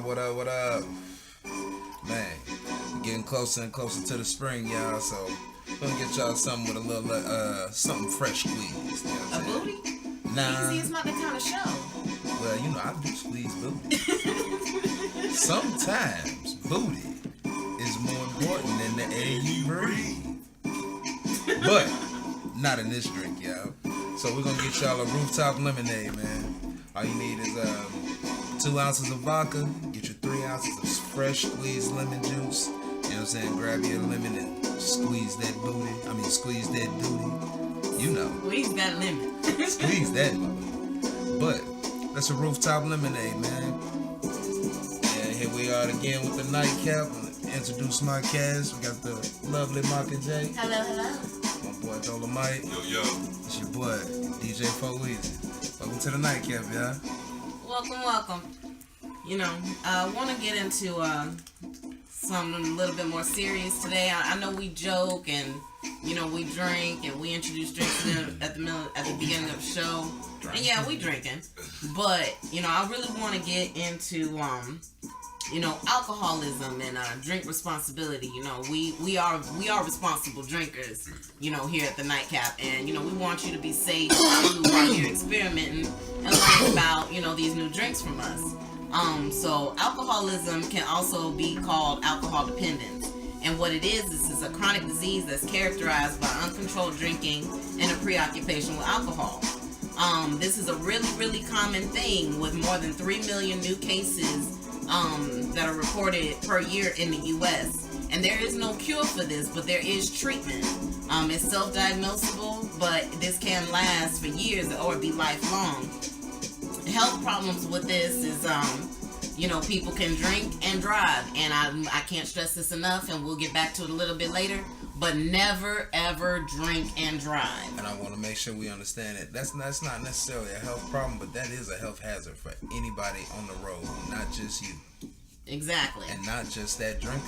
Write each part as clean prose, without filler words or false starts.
What up? Man, we're getting closer and closer to the spring, y'all, so we're gonna get y'all something with a little, something fresh squeezed. You know what I'm saying? Booty? Nah. See, it's not that kind of show. Well, you know, I do squeeze booty. Sometimes booty is more important than the air you breathe. But not in this drink, y'all. So we're gonna get y'all a rooftop lemonade, man. All you need is 2 ounces of vodka, get your 3 ounces of fresh squeezed lemon juice. You know what I'm saying? Grab your lemon and squeeze that booty. Squeeze that duty. You know. Squeeze that lemon. Squeeze that mother. But that's a rooftop lemonade, man. And here we are again with the Night Kapp. Introduce my cast. We got the lovely Mark and J. Hello. My boy Dolomite. Yo. It's your boy DJ 4Easy. Welcome to the Night Kapp, y'all. Welcome. You know, I want to get into something a little bit more serious today. I know we joke and, you know, we drink and we introduce drinks at the beginning of the show. And yeah, we drinking. But, you know, I really want to get into, you know, alcoholism and drink responsibility. You know, we are responsible drinkers, you know, here at the Night Kapp. And, you know, we want you to be safe while you're experimenting and learning about, you know, these new drinks from us. So alcoholism can also be called alcohol dependence. And what it is a chronic disease that's characterized by uncontrolled drinking and a preoccupation with alcohol. This is a really, really common thing with more than 3 million new cases that are reported per year in the U.S. And there is no cure for this, but there is treatment. It's self-diagnosable, but this can last for years or be lifelong. Health problems with this is, you know, people can drink and drive. And I can't stress this enough, and we'll get back to it a little bit later. But never, ever drink and drive. And I want to make sure we understand it. That's not necessarily a health problem, but that is a health hazard for anybody on the road, not just you. Exactly. And not just that drinker.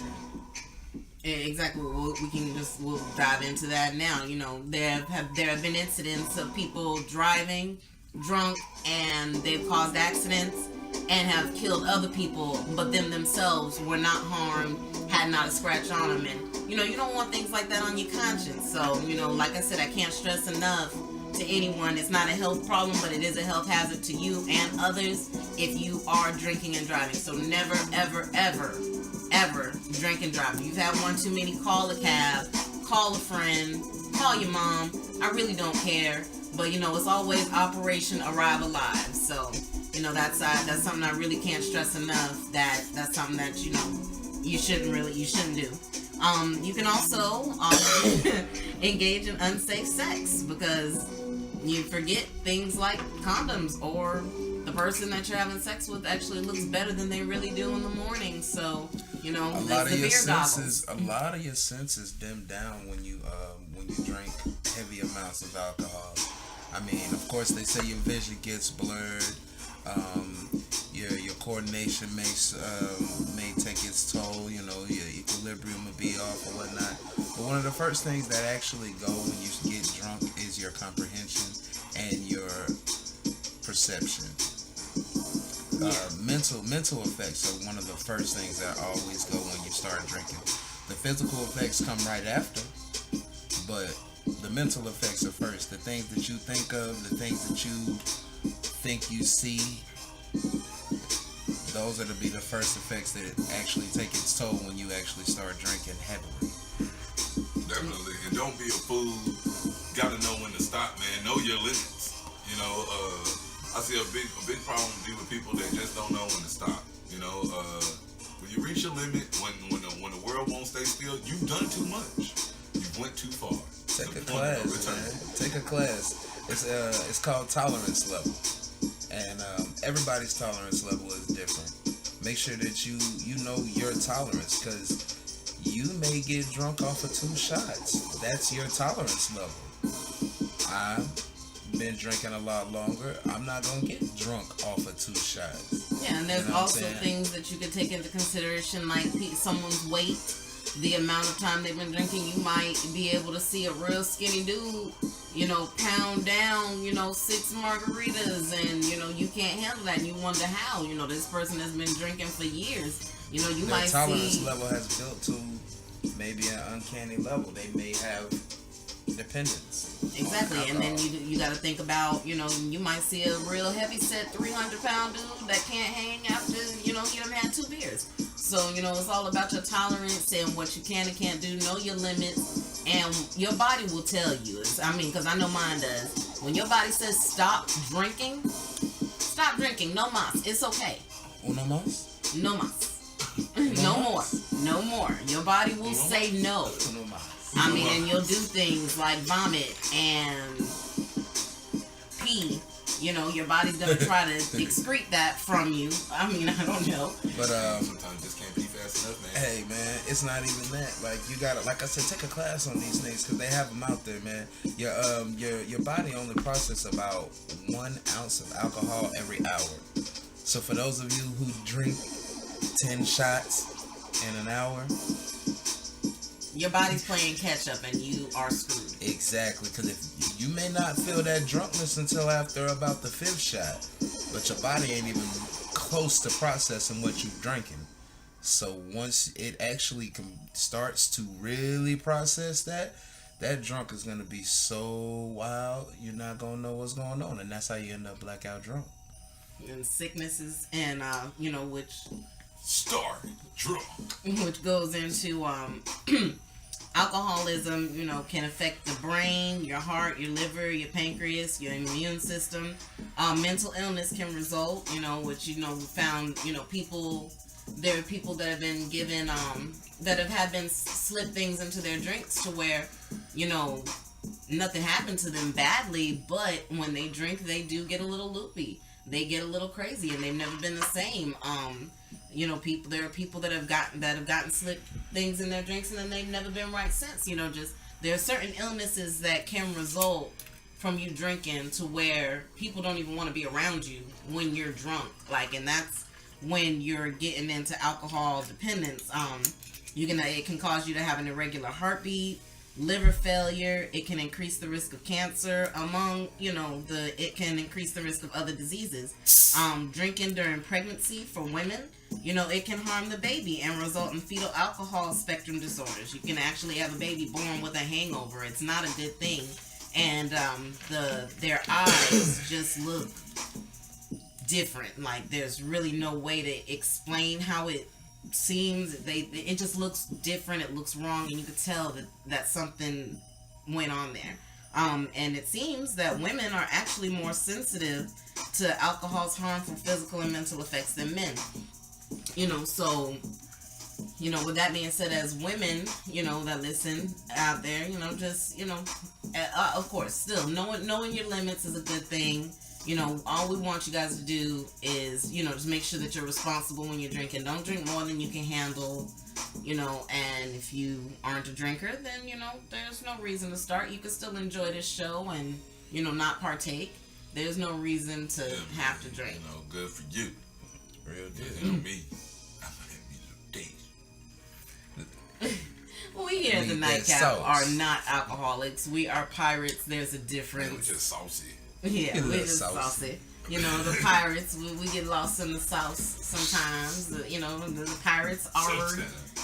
Exactly. We'll dive into that now. You know, there have been incidents of people driving drunk and they've caused accidents and have killed other people, but them themselves were not harmed, had not a scratch on them. And, you know, you don't want things like that on your conscience. So, you know, like I said, I can't stress enough to anyone, it's not a health problem, but it is a health hazard to you and others if you are drinking and driving. So never, ever, ever, ever drink and drive. If you've had one too many, call a cab, call a friend, call your mom. I really don't care. But, you know, it's always Operation Arrive Alive. So, you know, that's something I really can't stress enough. That's something that, you know, you shouldn't do. You can also engage in unsafe sex because you forget things like condoms, or the person that you're having sex with actually looks better than they really do in the morning. So, you know, a lot of your senses dim down when you drink heavy amounts of alcohol. I mean, of course, they say your vision gets blurred. Your coordination may take its toll. You know, your equilibrium will be off or whatnot. But one of the first things that actually go when you get drunk is your comprehension and your perception. Mental effects are one of the first things that always go when you start drinking. The physical effects come right after, but the mental effects are first. The things that you think of, the things that you think you see, those are to be the first effects that actually take its toll when you actually start drinking heavily. Definitely. And don't be a fool. Gotta know when to stop, man. Know your limits. You know, I see a big problem with people that just don't know when to stop. You know, when you reach your limit, when the world won't stay still, you've done too much. You went too far. Take a class, man. Take a class. It's called tolerance level, and everybody's tolerance level is different. Make sure that you know your tolerance, because you may get drunk off of 2 shots. That's your tolerance level. I've been drinking a lot longer. I'm not gonna get drunk off of 2 shots. Yeah, and there's also things that you could take into consideration, like someone's weight. the amount of time they've been drinking, you might be able to see a real skinny dude, pound down, 6 margaritas, and, you can't handle that. And you wonder how, this person has been drinking for years. You Their might tolerance see... level has built to maybe an uncanny level. They may have dependence. Exactly, and then you got to think about, you might see a real heavy set 300-pound dude that can't hang after, he done had 2 beers. So, it's all about your tolerance and what you can and can't do. Know your limits, and your body will tell you. Because I know mine does. When your body says stop drinking, no mas. It's okay. Uno mas? No mas. No more. No more. Your body will say no. Uno mas. And you'll do things like vomit and pee. Your body's gonna try to excrete that from you. I don't know. But sometimes just can't pee fast enough, man. hey, man, it's not even that. Like, you gotta, like I said, take a class on these things because they have them out there, man. Your body only processes about 1 ounce of alcohol every hour. So for those of you who drink 10 shots in an hour, your body's playing catch up and you are screwed. Exactly, because if you may not feel that drunkenness until after about the 5th shot, but your body ain't even close to processing what you're drinking. So once it actually starts to really process that drunk is gonna be so wild, you're not gonna know what's going on, and that's how you end up blackout drunk. And sicknesses, and which start drunk, which goes into alcoholism, can affect the brain, your heart, your liver, your pancreas, your immune system. Mental illness can result, which, we found, there are people that have been given, that have been slip things into their drinks to where, nothing happened to them badly, but when they drink, they do get a little loopy. They get a little crazy, and they've never been the same. There are people that have gotten slip things in their drinks, and then they've never been right since. There are certain illnesses that can result from you drinking to where people don't even want to be around you when you're drunk. And that's when you're getting into alcohol dependence. It can cause you to have an irregular heartbeat, liver failure. It can increase the risk of cancer it can increase the risk of other diseases. Drinking during pregnancy for women, it can harm the baby and result in fetal alcohol spectrum disorders. You can actually have a baby born with a hangover. It's not a good thing. And their eyes just look different. Like, there's really no way to explain how it seems. It just looks different. It looks wrong, and you could tell that something went on there. And it seems that women are actually more sensitive to alcohol's harmful physical and mental effects than men. So, with that being said, as women, that listen out there, of course, still knowing your limits is a good thing. All we want you guys to do is, just make sure that you're responsible when you're drinking. Don't drink more than you can handle, and if you aren't a drinker, then, there's no reason to start. You can still enjoy this show and, not partake. There's no reason to have to drink. Good for you. Real good. Me, I'm gonna be a date. We here at the Night Kapp are not alcoholics. We are pirates. There's a difference. We're just saucy. Yeah, we're just saucy. The pirates, we get lost in the sauce sometimes. The pirates are,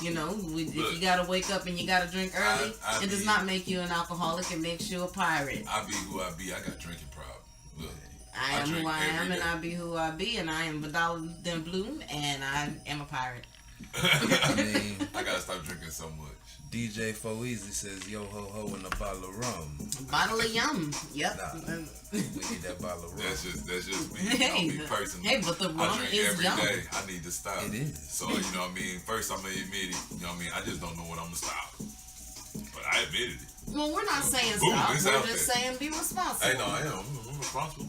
if you gotta wake up and you gotta drink early, it does not make you an alcoholic. It makes you a pirate. I be who I be. I got drinking problem. Look, I am who I am, and I be who I be, and I am Vidal Den Bloom, and I am a pirate. I gotta stop drinking so much. DJ Foeasy says, yo ho ho and a bottle of rum. Bottle of yum. Yep. Nah, we need that bottle of rum. That's just me. Me personally. Hey, but the rum I drink is every yum. day. I need to stop. It is. So, first I'm going to admit it. I just don't know when I'm going to stop. But I admitted it. Well, we're not saying Boom, stop. it's We're out just there. saying be responsible. Hey, no, I am. I'm responsible.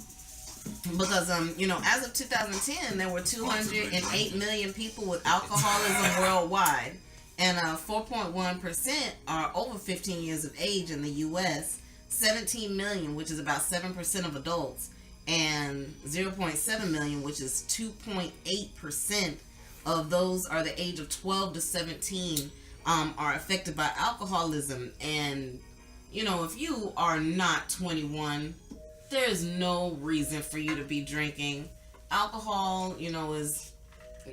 Because, as of 2010, there were 208 million people with alcoholism worldwide. And 4.1% are over 15 years of age in the U.S., 17 million, which is about 7% of adults, and 0.7 million, which is 2.8% of those are the age of 12 to 17, are affected by alcoholism. And, you know, if you are not 21, there's no reason for you to be drinking. Alcohol, you know, is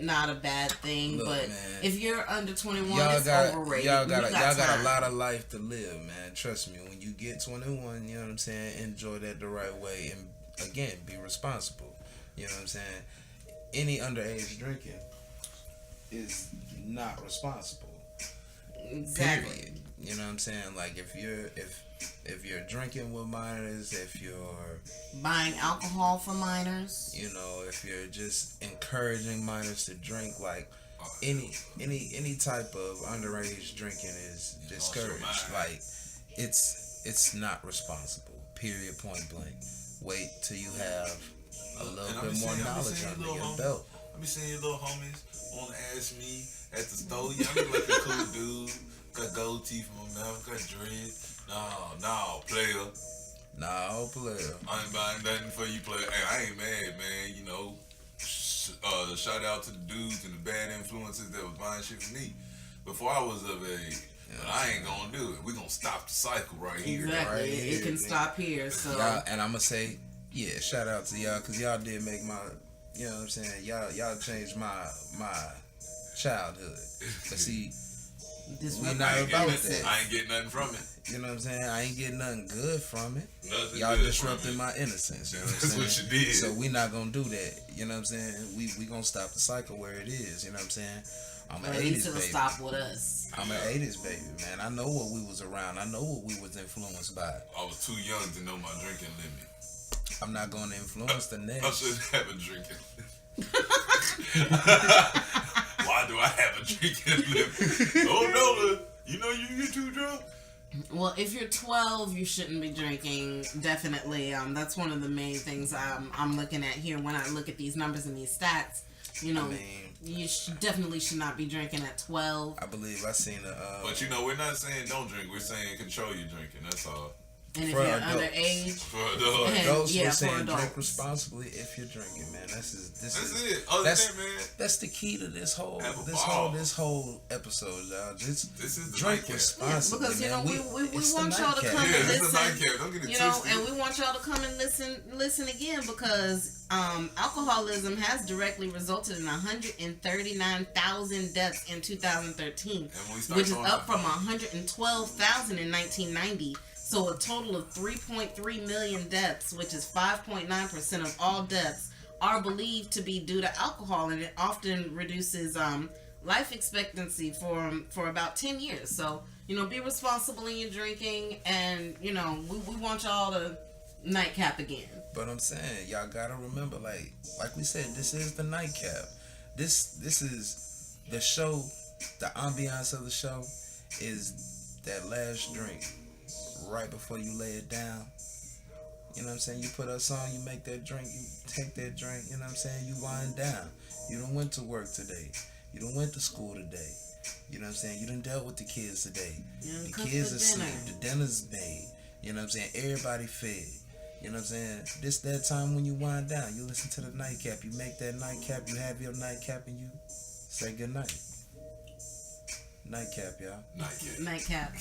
not a bad thing, Look, but man, if you're under 21, y'all it's got overrated. y'all got time. a lot of life to live, man. Trust me. When you get 21, you know what I'm saying. Enjoy that the right way, and again, be responsible. You know what I'm saying. Any underage drinking is not responsible. Exactly. Period. You know what I'm saying. Like if you're drinking with minors, if you're Buying alcohol for minors. you know, if you're just encouraging minors to drink, like any type of underage drinking is discouraged. Like it's not responsible. Period. Point blank. Wait till you have a little bit more knowledge under your belt. I be seeing your little homies want to ask me at the store. Yeah, I look like a cool dude. Got gold teeth in my mouth. Got dread. No, player. No, player. I ain't buying nothing for you, player. Hey, I ain't mad, man. You know, shout out to the dudes and the bad influences that was buying shit for me before I was of age. But I ain't gonna do it. We gonna stop the cycle right here. Exactly. Right It can stop here. So. Y'all, and I'm gonna say, yeah, shout out to y'all, cause y'all did make my, you know what I'm saying. Y'all changed my childhood. But see, we not about that. I ain't getting nothing from it. You know what I'm saying? I ain't getting nothing good from it. Nothing Y'all good disrupting from my innocence. You know what I'm That's saying? what you did. So we not gonna do that. You know what I'm saying? We gonna stop the cycle where it is. You know what I'm saying? I'm an Or at 80s least it'll baby. stop with us. I'm an 80s baby, man. I know what we was around. I know what we was influenced by. I was too young to know my drinking limit. I'm not gonna influence the I next. shouldn't have a drinking limit. Why do I have a drinking limit? Oh no, you know you get too drunk. Well, if you're 12, you shouldn't be drinking. Definitely. That's one of the main things I'm looking at here when I look at these numbers and these stats. You know, I mean, you definitely should not be drinking at 12. I believe I seen a. But you know, we're not saying don't drink. We're saying control your drinking. That's all. And if For you're adults. underage, For adults. Yeah. Adults, Yeah, we're for saying adults. drink responsibly if you're drinking, man. That's it. Other that's, than that, man, that's the key to this whole Have a this ball. whole episode, y'all. Just this is the drink nightcap. responsibly, because you know man. we it's want the y'all to nightcap. come Yeah, and this is a listen. nightcap. Don't get it You know, twisted. and we want y'all to come and listen again because alcoholism has directly resulted in 139,000 deaths in 2013, And when we start which is going up from 112,000 in 1990. So a total of 3.3 million deaths, which is 5.9% of all deaths, are believed to be due to alcohol, and it often reduces life expectancy for about 10 years. So, you know, be responsible in your drinking, and, you know, we want y'all to Night Kapp again. But I'm saying, y'all gotta remember, like we said, this is the nightcap. This is the show. The ambiance of the show is that last drink right before you lay it down. You know what I'm saying? You put us on, you make that drink, you take that drink. You know what I'm saying? You wind down. You done went to work today. You done went to school today. You know what I'm saying? You done dealt with the kids today. The kids are asleep. The dinner's made. You know what I'm saying? Everybody fed. You know what I'm saying? This that time when you wind down. You listen to the nightcap. You make that nightcap. You have your nightcap and you say goodnight. Nightcap, y'all. Nightcap. Night Kapp.